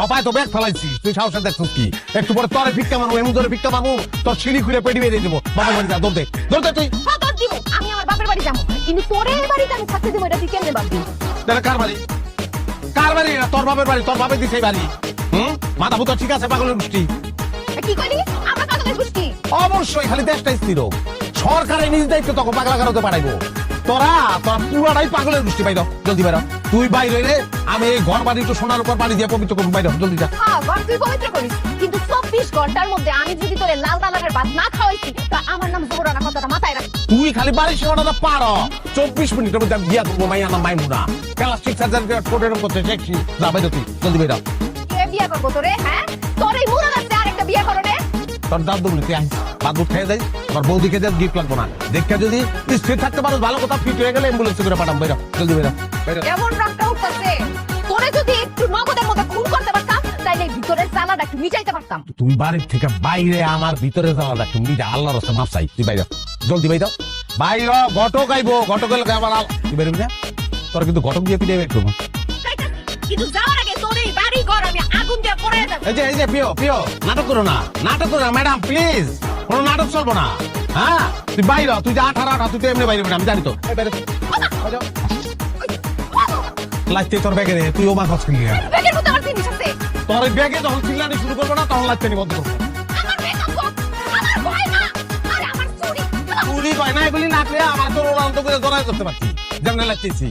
পায় তো ব্যাগ ফেলাইছিস, তুই সাহসে দেখছিস কি? একটু পরে তোরে ভিক্ষা মানবো, এমন ধরে ভিক্ষা মানবো, তোর সিঁড়ি খুঁড়ে পেটি বেঁধে দেবো। বাবার বাড়ি যা, দৌড় দে তুই। হ্যাঁ তোর দিব, আমি আমার বাপের বাড়ি যাবো, কিন্তু তোরের বাড়িতে আমি থাকতে দিব, এটা তুই কেমনে ভাববি? তাহলে কার বাড়ি? কার বাড়ি? তোর বাপের বাড়ি, তোর বাপে দিছে বাড়ি। মাথা ভূত ঠিক আছে, পাগলের গোষ্ঠী। কি কইলি? আমরা পাগলের গোষ্ঠী? অবশ্যই, খালি দেশটাই স্থির হোক। সরকারের নিজ দায়িত্ব তখন পাগলা কারোতে পাঠাইবো। তোরা পুরাটাই পাগলের গোষ্ঠী। বাইর জলদি বাইর, তুই বাইর হইলে আমি এই ঘর বাড়ি তো সোনার উপর বাড়ি দিয়ে পবিত্র করবো। বাইর জলদি যা। হ্যাঁ ঘর তুই পবিত্র করিস, কিন্তু 24 ঘন্টার মধ্যে আমি যদি তোরে লাল কালারের ভাত না খাওয়াইছি, তা আমার নাম জোহরা, কথাটা মাথায় রাখ। তুই খালি বাড়ি সীমানাটা পারো, 24 মিনিটের মধ্যে আমি বিয়া করবো। মাইয়া নাম মাইমুনা, ক্লাস 6 কোর্টের করতে শিখছি। যা বাইর তুই, জলদি বাইর। কে বিয়া করবো তোরে? হ্যাঁ তোর এই মুরাদ আছে আরেকটা বিয়া করো রে। তোর দাঁত বলি তুই আইস, বাদুর খেয়ে যাই, আমার বৌদিকে যা গিফট লাগবো না। দেখে যদি স্থির থাকতে পারো, ভালো কথা, ফিট হয়ে গেলে অ্যাম্বুলেন্সে করে পাঠাম। বাইর জলদি বাইর। এমন রাগটা উঠতেছে, তোরে যদি একটু নগদের মধ্যে খুন করতে পারতাম, তাইলে এই ভিতরের জ্বালাটা একটু মিটাইতে পারতাম। তুই বাড়ির থেকে বাইরে আমার ভিতরে যাওয়া, তুমি আল্লাহর রাস্তা মাপ চাই। তুই বাইর জলদি বাইর বাইর। ঘটক আইবো, ঘটক এলে আবার তুই বেরোবি না। তোর কিন্তু ঘটক দিয়ে পিঠে বের করবো। কিন্তু যাওয়ার আগে তোর এই বাড়ি ঘর আমি আগুন দিয়ে পড়ায় দেব। এই যে প্রিয় নাটক করো না, ম্যাডাম প্লিজ, কোনো নাটক চলবো না। হ্যাঁ তুই বাইর, তুই যে 18 তুই তো এমনি বাইরে, আমি জানি তো। লাগতে তোর ব্যাগে রে, তুই ও মা খস কিনলি। ব্যাগের মধ্যে আমার জিনিস আছে। তোর ব্যাগে যখন চিল্লানি শুরু করবো না, তখন লাগতে নি বন্ধ করবো। আমার মেকআপ বক্স, আমার গয়না, আরে আমার চুড়ি। চুরি গয়না এগুলি না করে আমার তোর ওরান্ত করে জড়াই করতে পারছি, যেমন লাগতেছি।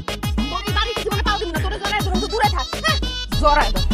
তোর এই বাড়িতে জীবনে পাও দিন না, তোরে জড়ায় ধরুন তো দূরে থাক। হ্যাঁ জড়ায় ধর।